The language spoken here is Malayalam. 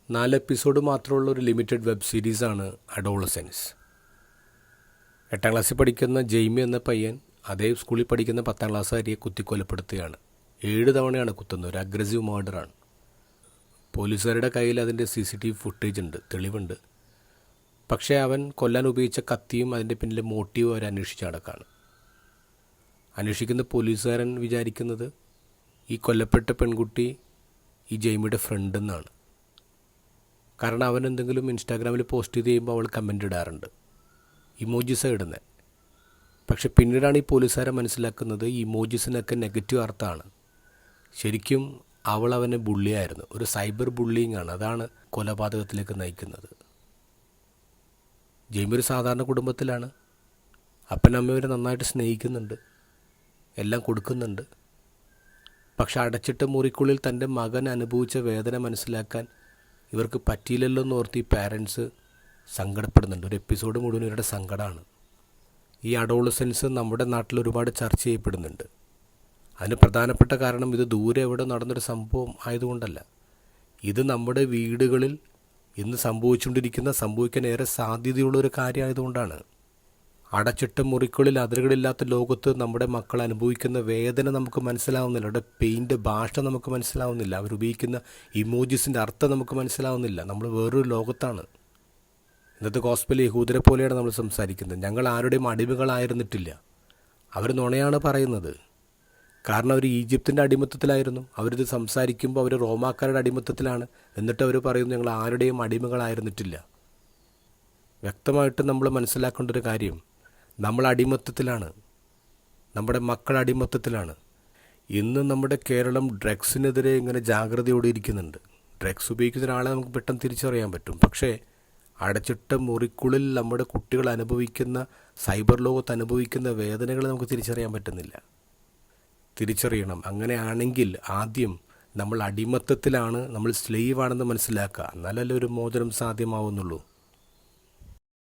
4 എപ്പിസോഡ് മാത്രമുള്ള ഒരു ലിമിറ്റഡ് വെബ് സീരീസാണ് അഡോളസെൻസ്. 8ാം ക്ലാസ്സിൽ പഠിക്കുന്ന ജെയ്മി എന്ന പയ്യൻ അതേ സ്കൂളിൽ പഠിക്കുന്ന 10ാം ക്ലാസ്സുകാരിയെ കുത്തിക്കൊലപ്പെടുത്തുകയാണ്. 7 തവണയാണ് കുത്തുന്നത്. ഒരു അഗ്രസീവ് മർഡറാണ്. പോലീസുകാരുടെ കയ്യിൽ അതിൻ്റെ CCTV ഫുട്ടേജ് ഉണ്ട്, തെളിവുണ്ട്. പക്ഷേ അവൻ കൊല്ലാൻ ഉപയോഗിച്ച കത്തിയും അതിൻ്റെ പിന്നിലെ മോട്ടീവ് അവർ അന്വേഷിച്ച് നടക്കുകയാണ്. അന്വേഷിക്കുന്ന പോലീസുകാരൻ വിചാരിക്കുന്നത് ഈ കൊല്ലപ്പെട്ട പെൺകുട്ടി ഈ ജെയ്മിയുടെ ഫ്രണ്ട് എന്നാണ്. കാരണം അവൻ എന്തെങ്കിലും ഇൻസ്റ്റാഗ്രാമിൽ പോസ്റ്റ് ചെയ്ത് ചെയ്യുമ്പോൾ അവൾ കമൻ്റ് ഇടാറുണ്ട്, ഇമോജിസാണ് ഇടുന്നത്. പക്ഷെ പിന്നീടാണ് ഈ പോലീസുകാരെ മനസ്സിലാക്കുന്നത് ഈ ഇമോജിസിനൊക്കെ നെഗറ്റീവ് അർത്ഥമാണ്. ശരിക്കും അവൾ അവനെ ബുള്ളിയായിരുന്നു. ഒരു സൈബർ ബുള്ളിങ് ആണ്. അതാണ് കൊലപാതകത്തിലേക്ക് നയിക്കുന്നത്. ജെയ്മി ഒരു സാധാരണ കുടുംബത്തിലാണ്. അപ്പനമ്മവരെ നന്നായിട്ട് സ്നേഹിക്കുന്നുണ്ട്, എല്ലാം കൊടുക്കുന്നുണ്ട്. പക്ഷെ അടച്ചിട്ട മുറിക്കുള്ളിൽ തൻ്റെ മകൻ അനുഭവിച്ച വേദന മനസ്സിലാക്കാൻ ഇവർക്ക് പറ്റിയില്ലല്ലോ എന്നോർത്ത് ഈ പാരൻസ് സങ്കടപ്പെടുന്നുണ്ട്. ഒരു എപ്പിസോഡ് മുഴുവൻ ഇവരുടെ സങ്കടമാണ്. ഈ അഡോളസെൻസ് നമ്മുടെ നാട്ടിൽ ഒരുപാട് ചർച്ച ചെയ്യപ്പെടുന്നുണ്ട്. അതിന് പ്രധാനപ്പെട്ട കാരണം ഇത് ദൂരെ എവിടെ നടന്നൊരു സംഭവം ആയതുകൊണ്ടല്ല. ഇത് നമ്മുടെ വീടുകളിൽ ഇന്ന് സംഭവിക്കാൻ ഏറെ സാധ്യതയുള്ളൊരു കാര്യമായതുകൊണ്ടാണ്. അടച്ചിട്ട മുറിക്കുള്ളിൽ അതിരുകളില്ലാത്ത ലോകത്ത് നമ്മുടെ മക്കൾ അനുഭവിക്കുന്ന വേദന നമുക്ക് മനസ്സിലാവുന്നില്ല. അവരുടെ പെയിൻ്റെ ഭാഷ നമുക്ക് മനസ്സിലാവുന്നില്ല. അവരുപയോഗിക്കുന്ന ഇമോജിസിൻ്റെ അർത്ഥം നമുക്ക് മനസ്സിലാവുന്നില്ല. നമ്മൾ വേറൊരു ലോകത്താണ്. ഇന്നത്തെ ഗോസ്പൽ യഹൂദരെ പോലെയാണ് നമ്മൾ സംസാരിക്കുന്നത്. ഞങ്ങൾ ആരുടെയും അടിമകളായിരുന്നിട്ടില്ല. അവർ നുണയാണ് പറയുന്നത്. കാരണം അവർ ഈജിപ്തിൻ്റെ അടിമത്തത്തിലായിരുന്നു. അവരിത് സംസാരിക്കുമ്പോൾ അവർ റോമാക്കാരുടെ അടിമത്തത്തിലാണ്. എന്നിട്ട് അവർ പറയുന്നു ഞങ്ങൾ ആരുടെയും അടിമകളായിരുന്നിട്ടില്ല. വ്യക്തമായിട്ട് നമ്മൾ മനസ്സിലാക്കേണ്ട ഒരു കാര്യം, നമ്മൾ അടിമത്തത്തിലാണ്. നമ്മുടെ മക്കൾ അടിമത്തത്തിലാണ്. ഇന്ന് നമ്മുടെ കേരളം ഡ്രഗ്സിനെതിരെ ഇങ്ങനെ ജാഗ്രതയോടെ ഇരിക്കുന്നുണ്ട്. ഡ്രഗ്സ് ഉപയോഗിക്കുന്ന ഒരാളെ നമുക്ക് പെട്ടെന്ന് തിരിച്ചറിയാൻ പറ്റും. പക്ഷേ അടച്ചിട്ട മുറിക്കുള്ളിൽ നമ്മുടെ കുട്ടികൾ അനുഭവിക്കുന്ന, സൈബർ ലോകത്ത് അനുഭവിക്കുന്ന വേദനകൾ നമുക്ക് തിരിച്ചറിയാൻ പറ്റുന്നില്ല. തിരിച്ചറിയണം. അങ്ങനെയാണെങ്കിൽ ആദ്യം നമ്മൾ അടിമത്തത്തിലാണ്, നമ്മൾ സ്ലേവ് ആണെന്ന് മനസ്സിലാക്കുക. എന്നാലല്ലേ ഒരു മോചനം സാധ്യമാവുന്നുള്ളൂ.